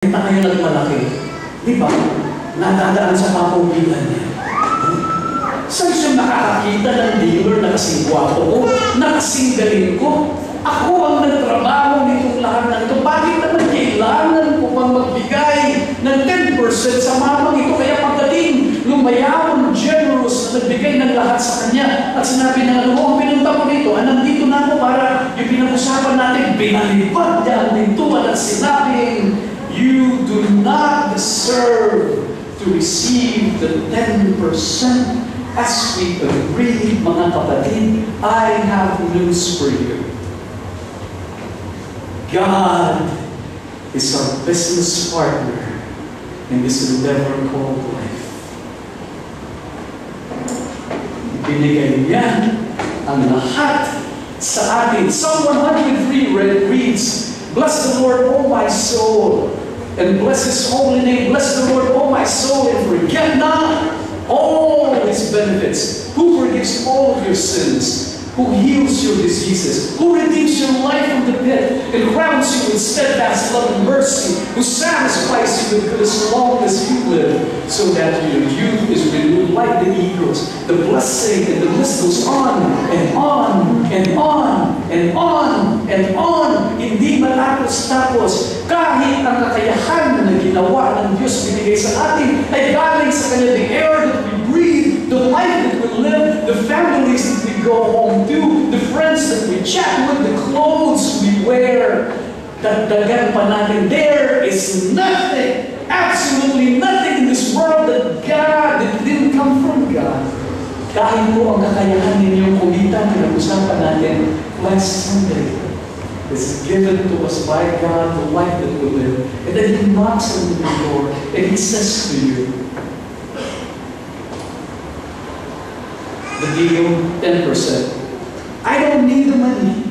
Ngayon at malaki. Di ba? Nadadaan sa papugilan niya. Saan siya nakakakita ng dealer na kasing gwapo ko, na kasing galing ko? Ako ang nagtrabaho nitong lahat ng ito. Bakit naman kailangan ko pang magbigay ng 10% sa mamang ito? Kaya pagdating nung mayaman, generous, na nagbigay ng lahat sa kanya at sinabi na, ano mo, pinunta ko dito, nandito na ako para yung pinag-usapan natin, binalipad niya ang dintuan at sinabing, you do not deserve to receive the 10%. As we agree, mga kapatid, I have news for you. God is our business partner in this endeavor called life. Binigay niya ang lahat sa atin. Psalm 103 reads, bless the Lord, O my soul, and bless His holy name. Bless the Lord, O my soul, and forget not all His benefits, who forgives all of your sins, who heals your diseases, who redeems your life from the pit, and crowns you with steadfast love and mercy, who satisfies you with good as long as you live, so that your youth is renewed like the eagles. The blessing and the list goes on and on and on and on and on. Hindi matapos-tapos. Kahit ang kakayahan na ginawa ng Diyos binigay sa atin ay galing sa Kanya. The air that we breathe, the life that we live, the families that we go home to, the friends that we chat with, the clothes we wear, dagdagan pa natin. There is nothing, absolutely nothing in this world that didn't come from God. Kahit po ang kakayahan ninyong kumita, pinag-usapan natin last Sunday, is given to us by God, the life that we live. And then He knocks on the door and He says to you, the deal, 10%. I don't need the money.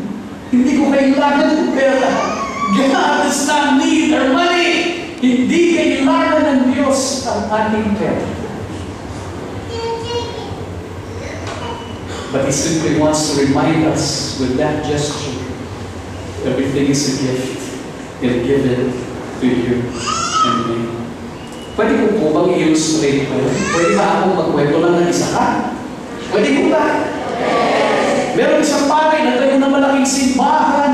Hindi ko kailangan ng pera. God does not need our money. Hindi kailangan ng Diyos ang ating pera. But He simply wants to remind us with that gesture, everything is a gift and given to you and me. Pwede ko po bang i-illustrate ko? Pwede ba akong magkwento lang ng isa ka? Pwede ko ba? Yes. Meron isang pare na tayo na malaking simbahan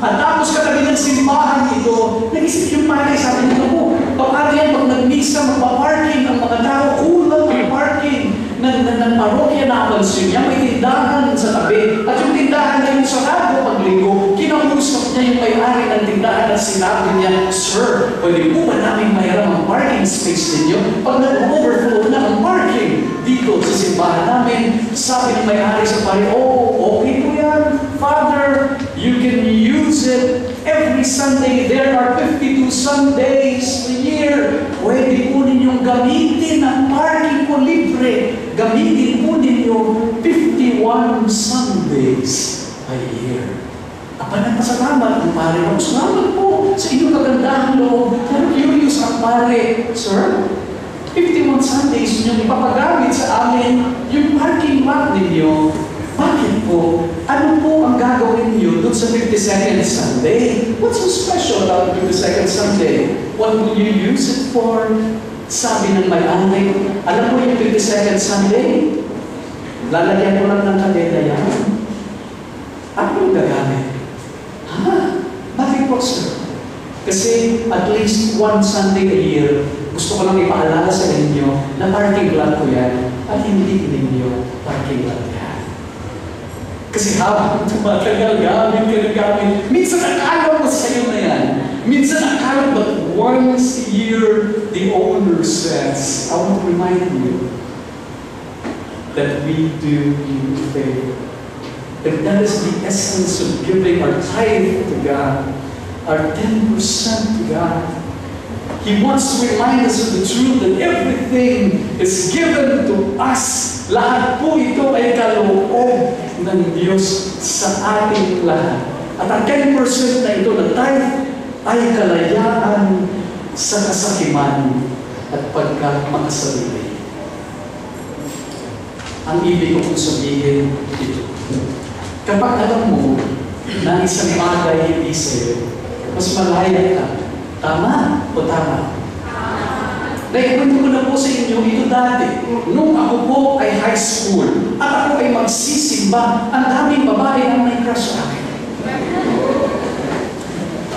at tapos katabi ng simbahan ito, nag-isip yung pare, sabi nito po, papari yan, pag nag-misa, magpa-parking ang mga tao, kulang ang parking ng parokya na abansyon niya, may tindahan sa tabi. At yung tindahan na yung sarado paglinggo, kinausap niya yung may-ari ng tindahan at sinabi niya, Sir, pwede po ba namin mayroon ang parking space ninyo? Pag nag-overflow na ang parking dito sa simbahan namin, sabi ng may-ari sa pare, oh, okay po yan, Father, you can use it every Sunday. There are 52 Sundays a year. Pwede po ninyong gamitin ang parking ko libre. Gamitin po ninyo 51 Sundays a year. Salamat ang pare. Salamat po sa inyong kagandahan loob. Pero curious ang pare, Sir, 51 Sundays ninyong ipapagamit sa amin yung parking lot ninyo. Bakit po? Ano po ang gagawin niyo doon sa 52nd Sunday? What's so special about the 52nd Sunday? What will you use it for? Sabi ng may-ari, alam mo yung 52nd Sunday? Lalagyan ko lang ng kadena yan. Ano yung gagamit? Bakit po, sir? Kasi at least one Sunday a year, gusto ko lang ipaalala sa inyo na parking lot ko yan at hindi ninyo parking lot yan. Kasi habang tumatagal, gamit. Minsan akala mo sa'yo na yan. Minsan akala, but once a year, the owner says, I want to remind you that we do you a favor. And that is the essence of giving our tithe to God, our 10% to God. He wants to remind us of the truth that everything is given to us. Lahat po ito ay kaloob ng Diyos sa ating lahat. At ang 10% na ito na tithe ay kalayaan sa kasakiman at pagkamakasarili. Ang ibig ko kong sabihin ito. Kapag alam mo na isang bagay hindi sa'yo, mas malaya ka Tama o tama? Naikwento ko na po sa inyo ito dati. Nung ako po ay high school at ako ay magsisimba, ang daming babae ang may crush sa akin.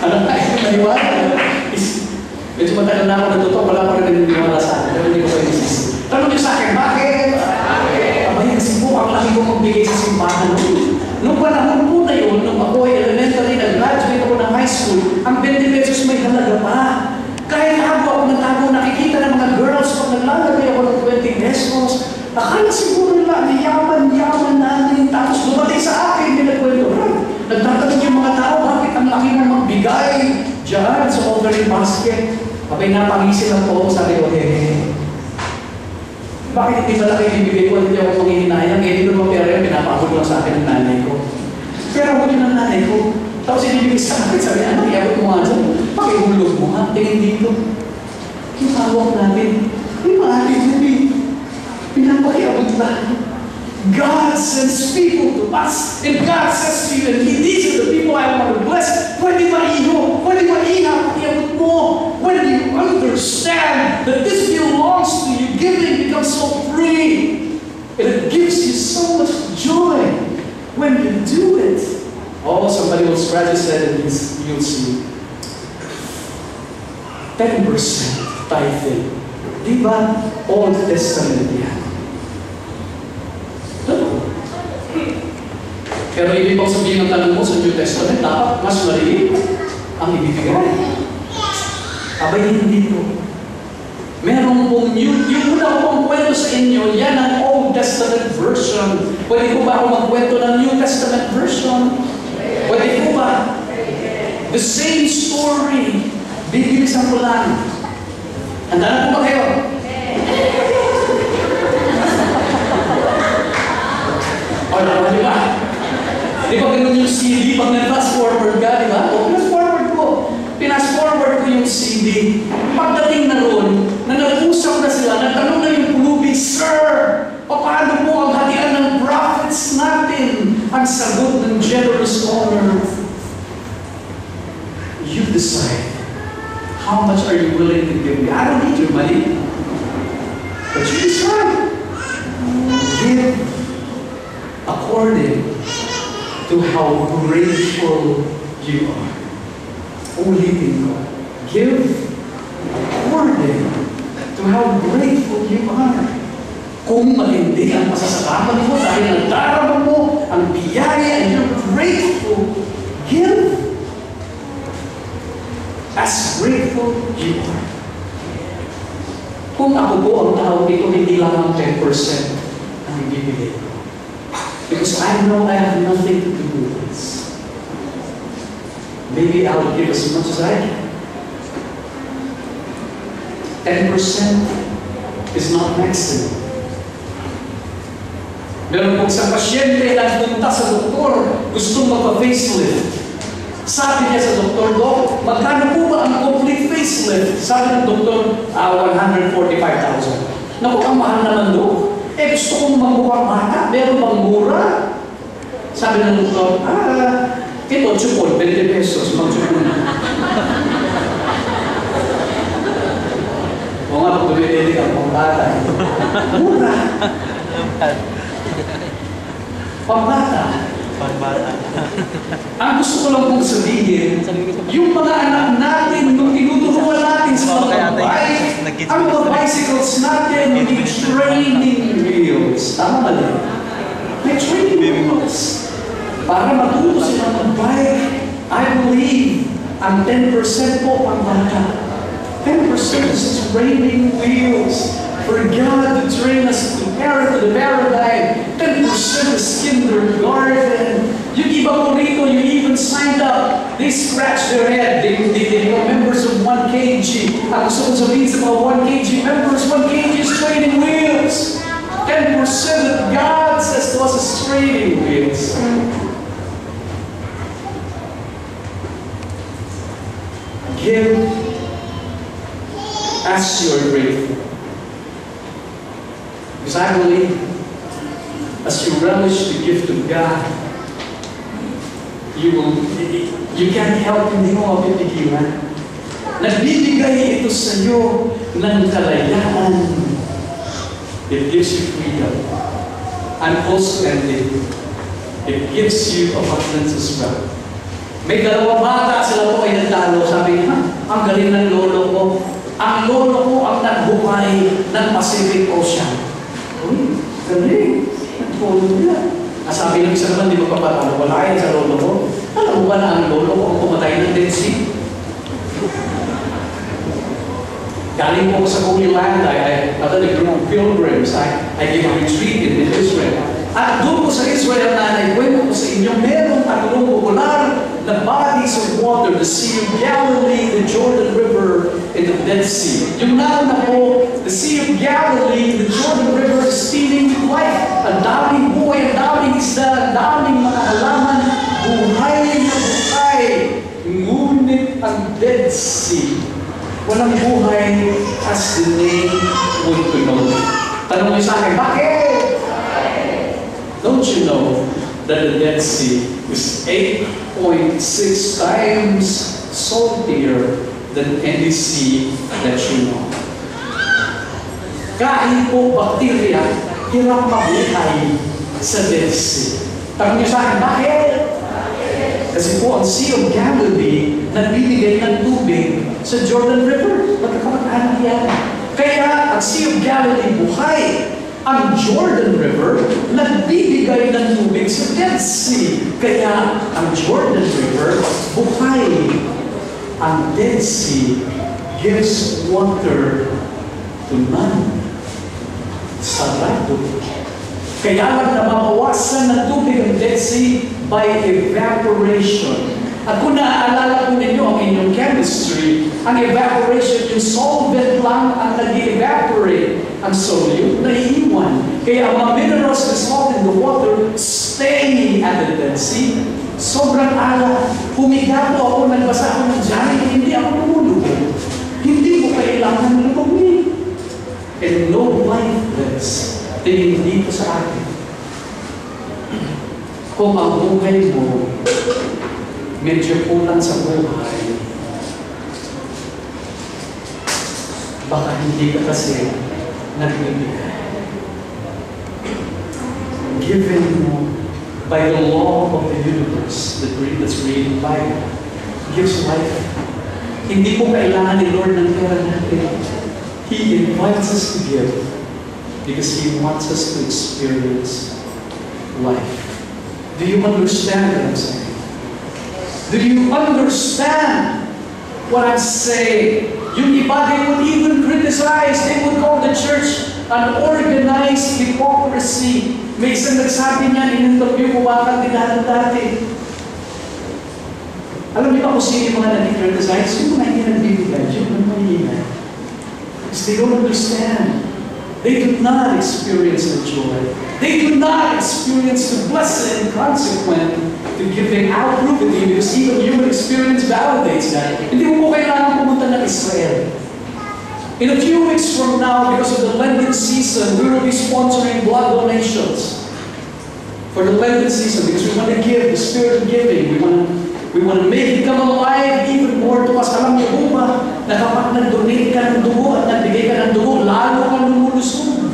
Ano tayo naniwala? Medyo matagal na ako natuto, wala pa rin naniwala sa akin. Pero hindi ko kayo isisi. Tanong niyo sa akin, bakit? Abay, kasi po, ang laki ko magbigay sa simbahan noon. Nung panahon po na yun, nung ako ay elementary, nag-graduate ako ng high school, ang 20 pesos may halaga pa. Kahit ako natago, nakikita ng mga girls pag naglalagay ako ng 20 pesos, akala siguro nila, yaman natin. Tapos dumating sa akin, nilagkwento. Nagtatanong yung mga tao, bakit ang laki ng magbigay dyan sa offering basket? Abay, napangisin lang po, sabi ko, bakit hindi pala kayo ibibigay ko? Hindi ako manghihinayang. Hindi ko naman pera, pinapakot lang sa akin ng nanay ko. Pero ako yun ang nanay ko. Tapos inibigay sa akin, sabi, ano, iabot mo nga dyan. Pakihulog mo nga, tingin dito. Yung hawak natin, yung mga ating pinapakiabot lang. God sends people to us, and God says to you, and these are the people I want to bless. Pwede maiho, pwede maiha, iabot mo. When you understand that this belongs to you, giving becomes so free. And it gives you so much joy when you do it. Oh, somebody will scratch his head and you'll see. 10% tithing. Di ba? Old Testament yan. Pero hindi pang sabihin ng tanong mo sa New Testament, dapat mas maliit ang ibibigay. Abay, hindi po. Meron pong yung una ko pong kwento sa inyo, yan ang Old Testament version. Pwede ko ba ako magkwento ng New Testament version? Pwede ko ba? The same story. Bibilisan ko lang. Handa na po ba kayo? O, naman, di ba? Di ba ganun yung CD pag nag-fast forward ka, di ba? O, fast forward ko. Pinas forward ko yung CD. Pagdating na ron, na nag-usap na sila, nagtanong na yung pulubi, Sir, paano po ang hatian ng prophets natin? Ang sagot ng generous owner, you decide. How much are you willing to give me? I don't need your money. But you decide. Give according to how grateful you are. Ulitin ko. Give according to how grateful you are. Kung matindi ang pasasalamat mo dahil nagdarama mo ang biyaya and you're grateful, give. As grateful you are. Kung ako po ang tao dito, hindi lang ang 10% ang ibibigay ko. Because I know I have nothing to do with this. Maybe I will give as much as I can. 10% is not maximum. Meron pong isang pasyente na punta sa doktor, gustong magpa-facelift. Sabi niya sa doktor, Dok, magkano po ba ang complete facelift? Sabi ng doktor, 145,000. Naku, ang mahal naman, Dok. Gusto kong mamukhang bata, meron bang mura? Sabi ng doktor, ito, chupon, 20 pesos, mag-chupon. O nga, kung dumidili ka, pang bata. Mura. Pambata. Ang gusto ko lang pong sabihin, yung mga anak natin, nung tinuturuan natin sa mga bike, ang mga bicycles natin, may training wheels. Tama ba din? May training wheels. Para matuto sila mag-bike, I believe, ang 10% po pang bata. 10% is training wheels. For God to train us to the paradigm, 10% is kindergarten. Yung iba po rito, you even signed up. They scratch their head. They are members of 1 kg. Ang gusto kong sabihin sa mga 1 kg members, 1 kg is training wheels. 10% that God says to us is training wheels. Give as you are grateful. Because I believe, as you relish the gift of God, you can't help hindi mo mapipigilan. Nagbibigay ito sa iyo ng kalayaan. It gives you freedom. And also ending, it gives you abundance as well. May dalawang bata, sila po ay nagtalo. Sabi niya, ang galing ng lolo ko. Ang lolo ko ang nagbuhay ng Pacific Ocean. Uy, galing. Nagpolo niya. Sabi ng isa naman, di ba papatalo? Wala yan sa lolo ko. Alam mo ba na ang lolo ko ang pumatay ng Dead Sea? Galing po sa Holy Land, I led a group of pilgrims. I gave a retreat in Israel. At doon po sa Israel na naikwento ko sa inyo, merong tatlong popular na bodies of water, the Sea of Galilee, the Jordan River, and the Dead Sea. Yung nauna po, the Sea of Galilee, the Jordan River is steaming life. Ang daming buhay, ang daming isda, ang daming mga halaman, buhay na buhay. Ngunit ang Dead Sea, walang buhay as the name would connote. Tanong niyo sa akin, bakit? Don't you know that the Dead Sea is 8.6 times saltier than any sea that you know? Kahit po bakterya, hirap mabuhay sa Dead Sea. Tanong niyo sa akin, bakit? Kasi po ang Sea of Galilee nagbibigay ng tubig sa Jordan River. Magkakapag-anak yan. Kaya ang Sea of Galilee buhay. Ang Jordan River nagbibigay ng tubig sa Dead Sea. Kaya ang Jordan River buhay. Ang Dead Sea gives water to none. Sarado. Kaya lang nababawasan ng tubig ang Dead Sea by evaporation. At kung naaalala po ninyo ang inyong chemistry, ang evaporation, yung solvent lang ang nag-evaporate. Ang solute na iiwan. Kaya ang mga minerals dissolved in the water stay at the Dead Sea. Sobrang ala. Humiga po ako, nagbasa ako ng diary, hindi ako lumulubog. Hindi mo kailangan lumubog. And no lifeless. Tingin dito sa akin. Kung ang buhay mo medyo kulang sa buhay, baka hindi ka kasi nagbibigay. Given mo by the law of the universe that's created by God, gives life. Hindi mo kailangan ni Lord ng pera natin. He invites us to give because He wants us to experience life. Do you understand what I'm saying? Do you understand what I'm saying? Yung iba, they would even criticize, they would call the church an organized hypocrisy. May isang nagsabi niya, in-interview ko baka dati. Alam niyo ba kung sino yung mga nag-criticize? Yung mga hindi nagbibigay, yung mga mahihina. Because they don't understand. They do not experience the joy. They do not experience the blessing consequent to giving out proof with you because even human experience validates that. Hindi mo kailangan pumunta ng Israel. In a few weeks from now, because of the Lenten season, we will be sponsoring blood donations for the Lenten season because we want to give the spirit of giving. We want to make it come alive even more to us. Alam niyo po ba na kapag nag-donate ka ng dugo at nagbigay ka ng dugo, lalo kang lumulusog.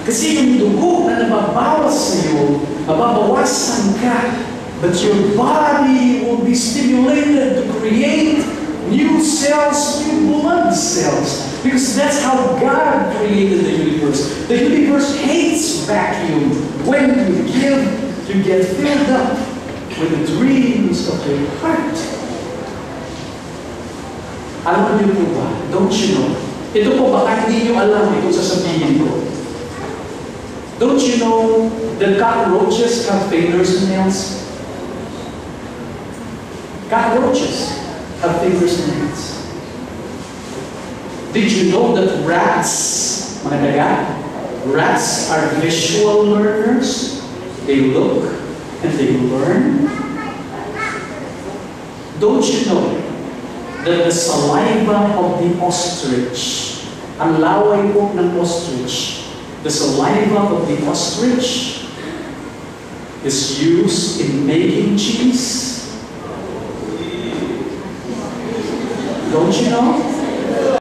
Kasi yung dugo na nababawas sa iyo, mababawasan ka, but your body will be stimulated to create new cells, new blood cells. Because that's how God created the universe. The universe hates vacuum. When you give, you get filled up with the dreams of your heart. Alam niyo po ba? Don't you know? Ito po baka hindi niyo alam ito sasabihin ko. Don't you know that cockroaches have fingers and nails? Cockroaches have fingers and nails. Did you know that rats, mga daga, rats are visual learners? They look and they learn. Don't you know that the saliva of the ostrich, ang laway po ng ostrich, the saliva of the ostrich is used in making cheese? Don't you know?